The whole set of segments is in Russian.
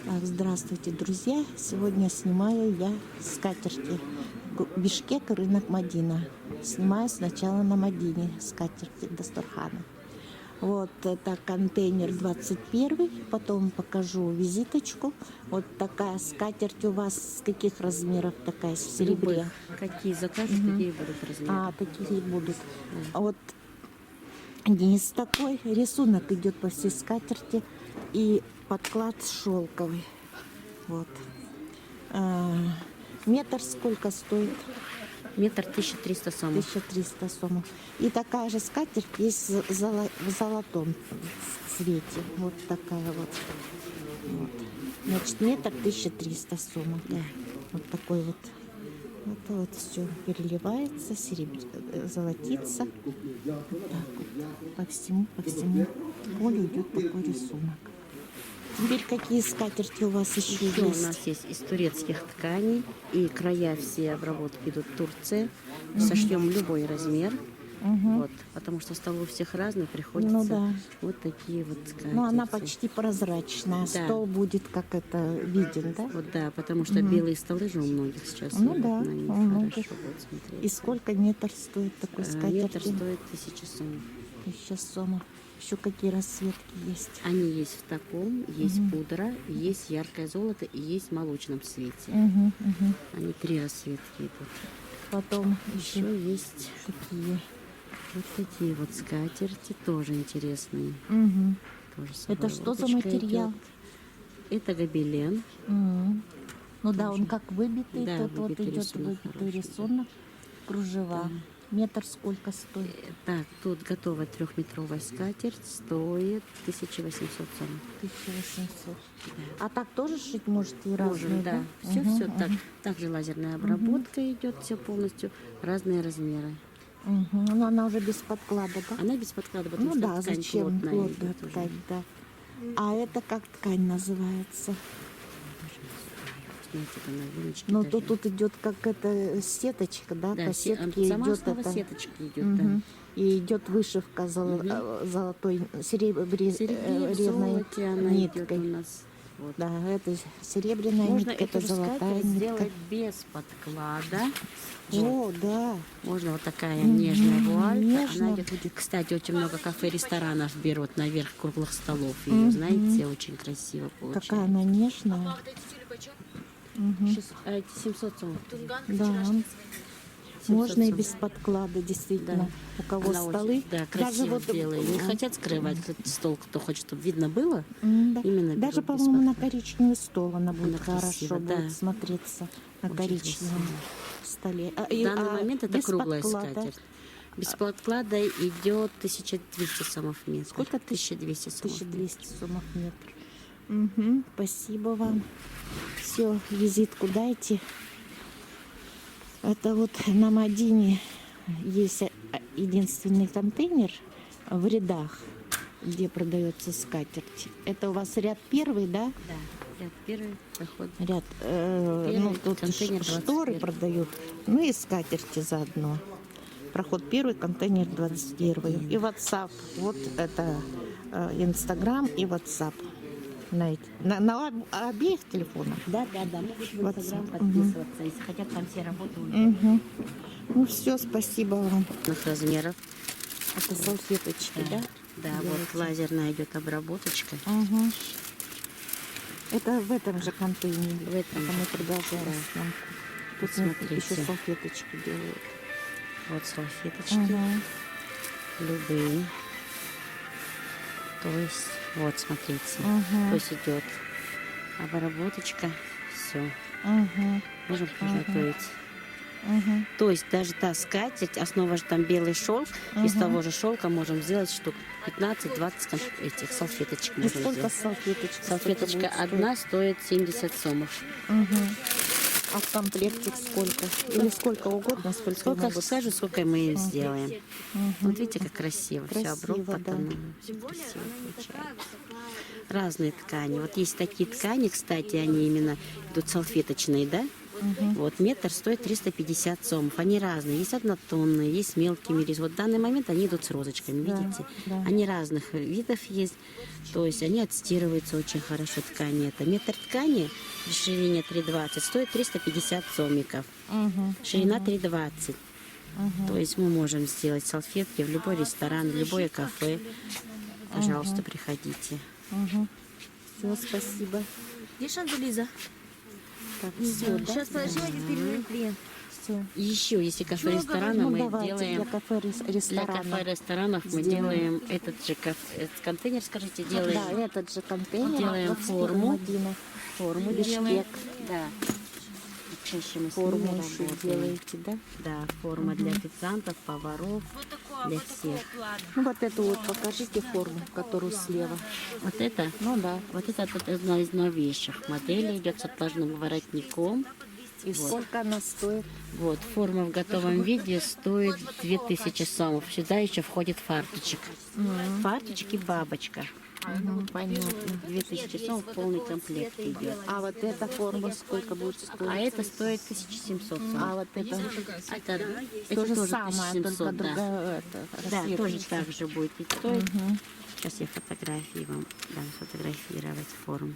Так, здравствуйте, друзья! Сегодня снимаю я скатерти. Бишкек, рынок Мадина. Снимаю сначала на Мадине скатерти Дастархана. Вот это контейнер 21, потом покажу визиточку. Вот такая скатерть у вас с каких размеров такая, в серебре? Какие закажешь, такие будут размеры. Такие будут. Вот низ такой, рисунок идет по всей скатерти и подклад шелковый. Вот. Метр сколько стоит? Метр 1300 сомов. 1300 сомов. И такая же скатерть есть в золотом цвете. Вот такая вот. Значит, метр 1300 сомов. Да. Вот такой вот. Это вот все переливается, золотится. Вот так вот. По всему полю идет такой рисунок. Теперь какие скатерти у вас еще есть? У нас есть из турецких тканей, и края все обработки идут в Турции. Сошьем любой размер. Вот, потому что стол у всех разный, приходится вот такие вот скатерти. Ну, она почти прозрачная. Да. Стол будет как это виден, да? Вот да, потому что белые столы же у многих сейчас. Ну да, на них у многих. хорошо будет смотреться. И сколько метр стоит такой скатерти? Метр стоит 1000 сомов. 1000 сомов. Еще какие расцветки есть? Они есть в таком, есть пудра, есть яркое золото и есть в молочном цвете. Они 3 расцветки идут. Потом Еще есть такие. вот такие вот скатерти, тоже интересные. Тоже с Это что за обработочкой материал? идет. Это гобелен. Ну да, он как выбитый, Да, тут вот выбитый идет рисунок выбитый хороший, рисунок, кружева. Метр сколько стоит? Так, тут готовая 3-метровая скатерть, стоит 1800 сомов. 1800. А так тоже шить можете и разные, Можем, да. Все, Мгм, все так. Также лазерная обработка идет, все полностью, разные размеры. Ну она уже без подклада, да? Она без подклада, потому Ну что да, ткань зачем плотная плотная идет уже. ткань, да. А это как ткань называется? Знаете, это новиночки Ну даже. тут идет как это сеточка, да? Да, По сетке сама идет основа это. сеточки идет, да. И идет вышивка золотой, Серебре, в серебряной золоте она идет у ниткой. нас. Вот. Да, это серебряная Можно нитка, эту это же золотая скатерть нитка. сделать без подклада. О, да. Можно вот такая нежная вуалька. нежная Она идет. будет. Кстати, очень много кафе, ресторанов берут наверх круглых столов. Ее, знаете, очень красиво получается. Какая она нежная. 700 сомов. Да. 700 Можно и сомов. без подклада, действительно. Да. У кого Она столы. очень, да, Даже красиво вот сделали. Не хотят скрывать стол, кто хочет, чтобы видно было. Да. Именно Даже, берут без по-моему, на подклада. коричневый стол она будет Она красиво, хорошо да. будет смотреться на Очень коричневом красиво. столе. В данный момент это без круглая подклада? скатерть. Без подклада идет 1200 сомов в метр. Сколько? 1200 сомов. 1200 сомов метр. Спасибо вам. Все, визитку дайте. Это вот на Мадине есть единственный контейнер в рядах, где продается скатерть. Это у вас ряд первый, да? Да, ряд первый проход. Ряд, Первый тут контейнер шторы 21. продают, ну и скатерти заодно. Проход первый, контейнер 21. И WhatsApp. Вот это Инстаграм и WhatsApp. На обеих телефонах. Да, могут в Инстаграм WhatsApp. подписываться, если хотят, там все работают. Ну все, спасибо вам. Разных размеров. Это салфеточки, да? Да, вот лазерная идет обработочка. Это в этом же контейнере. В этом. Это мы продолжаем Да. съемку. Тут Смотрите. еще салфеточки делают. Вот салфеточки. Любые. То есть, вот, смотрите. То есть идет обработочка. Все. Можем приготовить. То есть даже та скатерть, основа же там белый шелк, из того же шелка можем сделать штук 15-20 этих салфеточек. И Можем сколько сделать. салфеточек? Салфеточка одна стоит 70 сомов. А в комплекте сколько? Или сколько угодно, Сколько могут? скажу, сколько мы ее сделаем. Вот видите, как красиво, все Красиво, обработано. да. Все красиво получается. Разные ткани. Вот есть такие ткани, кстати, они именно идут салфеточные, да? Вот, метр стоит 350 сомов. Они разные. Есть однотонные, есть с мелкими рис. Вот в данный момент они идут с розочками, Да, видите? да. Они разных видов есть. То есть они отстирываются очень хорошо, ткани. Это метр ткани при ширине 3,20 стоит 350 сомиков. Ширина 3,20. То есть мы можем сделать салфетки в любой ресторан, в любое кафе. Пожалуйста, приходите. Все, спасибо. Где Шанзелиза? Так, все, да? Сейчас подожди, один перерыв клиент. Все. Еще, если кафе-ресторана, Ну, мы давайте делаем... для кафе Для ресторана. кафе-ресторанов мы Сделаем. делаем этот же контейнер, скажите, делаем. Да, этот же контейнер. Делаем 21 форму. Мадина. Форму Бишкек. делаем. Да. Чаще мы с Форму ними еще работаем. делаете, да? Да, форма для официантов, поваров, для всех. Ну, вот эту вот покажите форму, которую слева. Вот это, Ну да. вот это одна из новейших моделей, идет с отложным воротником. И сколько она стоит? Вот, форма в готовом виде стоит 2000 сомов. Сюда еще входит фарточек. Фарточек и бабочка. Понятно. 2000 сомов полный комплект идет. А вот эта форма сколько будет стоить? А это стоит 1700 сомов. А вот это Это то же тоже самое, 1700, только да. другая это, Да, тоже расцветочка. так же будет и стоить. Сейчас я фотографии вам дам сфотографировать форму.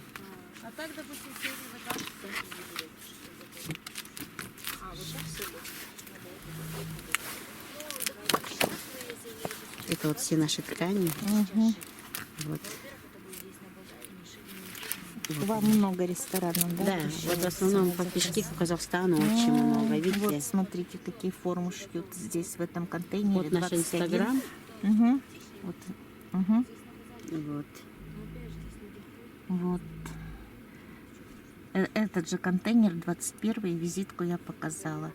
Это вот все наши ткани. Вот. Вам много ресторанов, да? Да, еще вот в основном по Бишкеку, Казахстану очень много, видите? Вот смотрите, какие формы шьют здесь в этом контейнере. Вот наш 21. Инстаграм. Мгм. Вот. Мгм. Вот. Вот. Этот же контейнер 21, визитку я показала.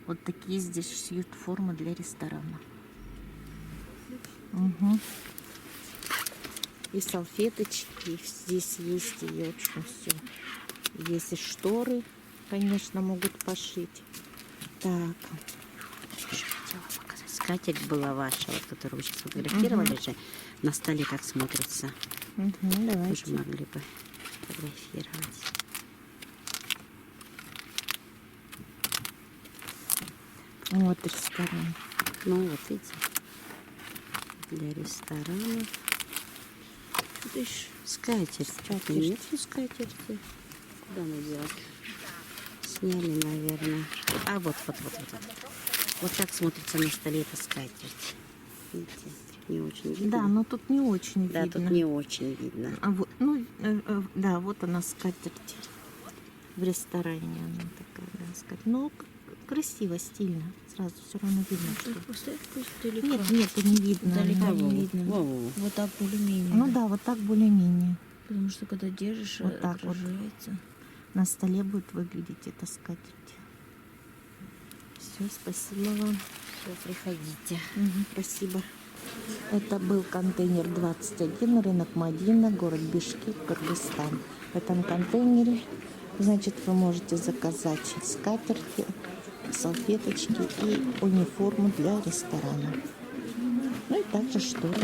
Вот такие здесь шьют формы для ресторана. Мгм. И салфеточки, и здесь есть, и очень все. Есть и шторы, конечно, могут пошить. Так, Еще хотела показать. Скатерть была ваша, вот, которую вы сейчас фотографировали же. На столе как смотрится. давайте. Тоже могли бы фотографировать. Вот ресторан. Ну вот видите, для ресторанов. Это еще скатерть. Что-то нет скатерти. Куда мы делать? Сняли, наверное. А вот. Вот так смотрится на столе эта скатерть. Видите, не очень видно. Да, но тут не очень Да, видно. тут не очень видно. А вот, да, вот она скатерть. В ресторане она такая, да, скатерть. Ну, красиво, стильно. Сразу все равно видно, что... Поставь пусть далеко. Нет, и не видно. Далеко не не видно. Во-во. Вот так более-менее. Ну да, вот так более-менее. Потому что когда держишь, Вот так вот. отражается. На столе будет выглядеть эта скатерть. Все, спасибо вам. Все, приходите. Спасибо. Это был контейнер 21, рынок Мадина, город Бишкек, Кыргызстан. В этом контейнере, значит, вы можете заказать скатерти, салфеточки и униформу для ресторана. Ну и также шторы.